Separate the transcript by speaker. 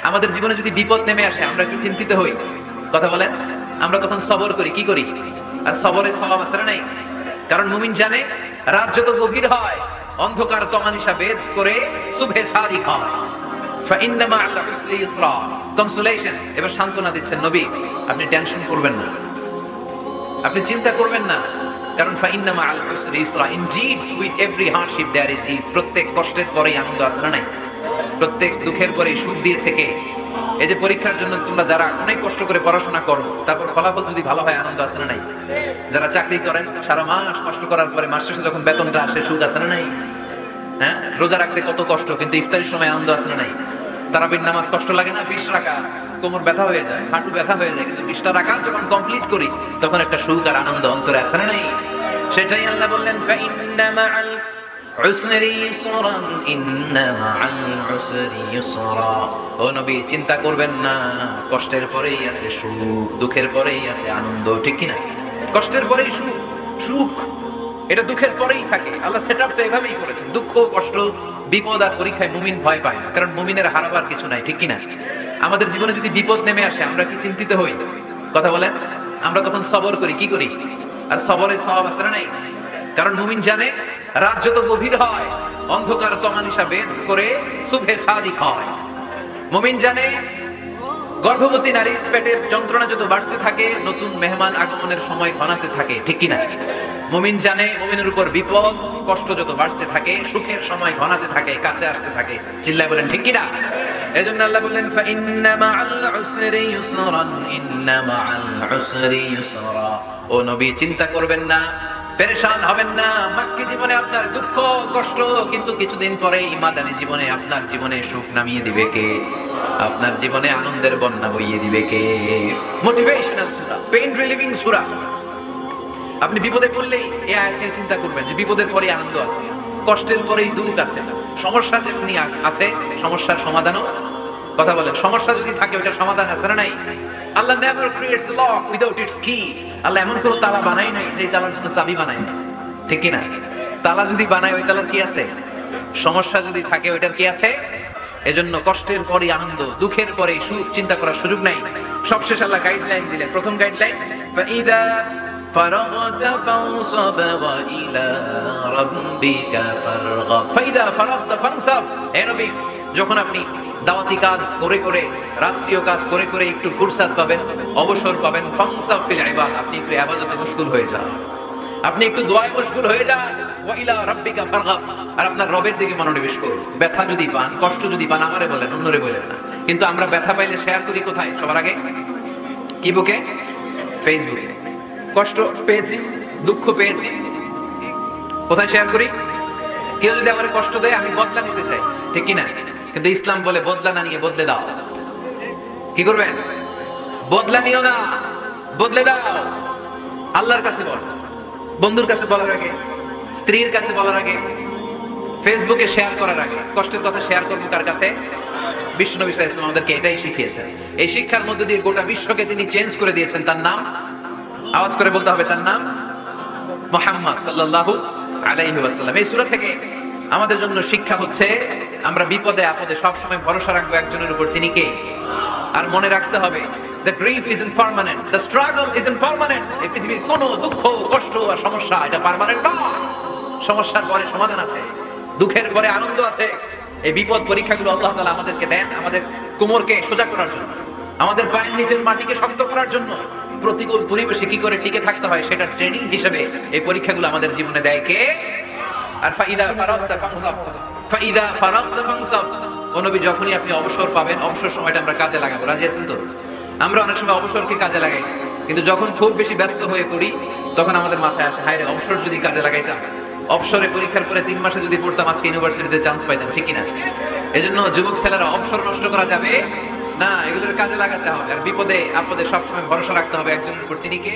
Speaker 1: আমাদের জীবনে যদি বিপদ নেমে আসে আমরা কি চিন্তিত হই? কথা বলেন। আমরা তখন সবর করি, কি করি? আর সবরের স্বভাব আছে না নাই? কারণ মুমিন জানে রাত যত গভীর হয় অন্ধকার তমানিসা ভেদ করে সুবহে সাদিক হয়। ফাইন্না মা'আল উসরি ইউসরা, কনসোলেশন। এবার সান্ত্বনা দিচ্ছেন নবী, আপনি টেনশন করবেন না, আপনি চিন্তা করবেন না, কারণ ফাইন্না মা'আল উসরি ইউসরা, indeed with every hardship there is ease. প্রত্যেক কষ্টের পরেই আনন্দ আছে না নাই? প্রত্যেক দুঃখের পরেই সুখ দিয়েছে কে? এই যে পরীক্ষার জন্য তোমরা যারা অনেক কষ্ট করে পড়াশোনা করো, তারপর ফলাফল যদি ভালো হয় আনন্দ আছে না নাই? যারা চাকরি করেন সারা মাস কষ্ট করার পরে মাস শেষে যখন বেতনটা আসে সুখ আছে না নাই? হ্যাঁ, রোজা রাখতে কত কষ্ট, কিন্তু ইফতারির সময় আনন্দ আছে না নাই? তারাবির নামাজ কষ্ট লাগে না? 20 রাকাত কোমর ব্যথা হয়ে যায়, হাঁটু ব্যথা হয়ে যায়, কিন্তু 20টা রাকাত যখন কমপ্লিট করি তখন একটা সুখ আর আনন্দ অন্তরে আছে না নাই? সেটাই আল্লাহ বললেন, ফাইন্না মা'আল উসরি ইউসরান, ইন্না মা'আল উসরি ইউসরা। ও নবী, চিন্তা করবেন না, কষ্টের পরেই আছে সুখ, দুঃখের পরেই আছে আনন্দ, ঠিক কি না? কষ্টের পরেই সুখ, সুখ এটা দুঃখের পরেই থাকে। আল্লাহ সেটআপটা এভাবেই করেছেন। দুঃখ, কষ্ট, বিপদ আর পরীক্ষায় মুমিন ভয় পায় না, কারণ মুমিনের হারাবার কিছু নাই, ঠিক কি না? আমাদের জীবনে যদি বিপদ নেমে আসে আমরা কি চিন্তিত হই? কথা বলেন। আমরা তখন সবর করি, কি করি? আর সবরের স্বভাব আছে না নাই? কারণ মুমিন জানে রাত যত গভীর হয় অন্ধকার তমানিসা ভেদ করে সুবহে সাদিক হয়। মুমিন জানে গর্ভবতী নারীর পেটের যন্ত্রণা যত বাড়তে থাকে নতুন মেহমান আগমনের সময় ঘনাতে থাকে, ঠিক কি না? মুমিন জানে মুমিনের উপর বিপদ কষ্ট যত বাড়তে থাকে সুখের সময় ঘনাতে থাকে, কাছে আসতে থাকে। চিল্লায় বলেন ঠিক কি না? এজন্য আল্লাহ বললেন, ফাইন্না মা'আল উসরি ইউসরান, ইন্না মা'আল উসরি ইউসরা। ও নবী, চিন্তা করবেন না, পেরেশান হবেন না। মাক্কি জীবনে আপনার দুঃখ কষ্ট, কিন্তু কিছুদিন পরেই মাদানী জীবনে আপনার জীবনে সুখ নামিয়ে দিবে কে? আপনার জীবনে আনন্দের বন্যা বইয়ে দিবে কে? মোটিভেশনাল সূরা, পেইন রিলিভিং সূরা। আপনি বিপদে পড়লেই এই আয়াতকে চিন্তা করবেন যে বিপদের পরেই আনন্দ আছে, কষ্টের পরেই দুঃখ আছে, সমস্যা যেমনি আছে সমস্যার সমাধানও। কথা বলেন, সমস্যা যদি থাকে ওটার সমাধান আছে না নাই? আল্লাহ never creates lock without its key. আল্লাহ এমন কোনো তালা বানায় নাই যে তালার জন্য চাবি বানায় না, ঠিক কি না? তালা যদি বানায় ওই তালার কি আছে? সমস্যা যদি থাকে ওইটার কি আছে? এজন্য কষ্টের পরেই আনন্দ, দুঃখের পরেই সুখ, চিন্তা করার সুযোগ নাই। সবশেষ আল্লাহ গাইডলাইন দিলেন। প্রথম গাইডলাইন, ফাইদা ফারাগতা ফানসাব ওয়া ইলা রাব্বিকা ফারগাব। ফাইদা ফারাগতা ফানসাব, হে নবী, যখন আপনি দাওয়াতি কাজ করে করে, রাষ্ট্রীয় কাজ করে করে একটু ফুরসাত পাবেন, অবসর পাবেন, ফানসাব ফিল ইবাদা, আপনি একটু ইবাদতে মশগুল হয়ে যান, আপনি একটু দোয়ায় মশগুল হয়ে যান। ওয়া ইলা রাব্বিকা ফারগাব, আর আপনার রবের দিকে মনোনিবেশ করুন। ব্যথা যদি পান, কষ্ট যদি পান, আমারে বলেন, অন্যরে বলেন না। কিন্তু আমরা ব্যথা পাইলে শেয়ার করি কোথায়? সবার আগে কি বুকে? ফেসবুকে। কষ্ট পেয়েছি, দুঃখ পেয়েছি, কোথায় শেয়ার করি? কেউ যদি আমার কষ্ট দেয় আমি বদলা নিতে চাই, ঠিক কি না? কিন্তু ইসলাম বলে বদলা না নিয়ে বদলে দাও। কি করবেন? বদলা নিও না, বদলে দাও। আল্লাহর কাছে বল, বন্ধুর কাছে বলার আগে, স্ত্রীর কাছে বলার আগে, ফেসবুকে শেয়ার করার আগে কষ্টের কথা শেয়ার করবো কার কাছে? বিশ্বনবী সাল্লাল্লাহু আলাইহি ওয়াসাল্লাম আমাদেরকে এটাই শিখিয়েছেন। এই শিক্ষার মধ্যে দিয়ে গোটা বিশ্বকে তিনি চেঞ্জ করে দিয়েছেন। তার নাম আওয়াজ করে বলতে হবে, তার নাম মুহাম্মদ সাল্লাল্লাহু আলাইহি ওয়াসাল্লাম। এই সূরা থেকে আমাদের জন্য শিক্ষা হচ্ছে আমরা বিপদে আপদে সব সময় ভরসা রাখবো একজনের উপর, তিনি কে? আর মনে রাখতে হবে, the grief isn't permanent, the struggle isn't permanent। এই পৃথিবীর কোনো দুঃখ কষ্ট আর সমস্যা এটা পার্মানেন্ট না। সমস্যার পরে সমাধান আছে, দুঃখের পরে আনন্দ আছে। এই বিপদ পরীক্ষাগুলো আল্লাহ তাআলা আমাদেরকে দেন আমাদের কোমরকে সোজা করার জন্য, আমাদের পায়ের নিচের মাটিকে শক্ত করার জন্য। প্রতিকূল পরিবেশে কি করে টিকে থাকতে হয় সেটা ট্রেনিং হিসেবে এই পরীক্ষাগুলো আমাদের জীবনে দেয় কে? আর ফাইদা ফারাগতা ফানসাব, ফাইদা ফারাগতা ফানসাব। ও নবী, যখনই আপনি অবসর পাবেন, অবসর সময়টা আমরা কাজে লাগাবো। রাজি আছেন তো? আমরা অনেক সময় অবসরকে কাজে লাগাই, কিন্তু যখন খুব বেশি ব্যস্ত হয়ে পড়ি তখন আমাদের মাথায় আসে, হায় রে, অবসর যদি কাজে লাগাইতাম, অবসরে পরীক্ষার পরে 3 মাসে যদি পড়তাম আজকে ইউনিভার্সিটিতে চান্স পাইতাম, ঠিক কিনা? এজন্য যুবক ছেলেরা অবসর নষ্ট করা যাবে না, এগুলোর কাজে লাগাতে হবে। আর বিপদে আপদে সবসময় ভরসা রাখতে হবে একজনের উপর, তিনি কে?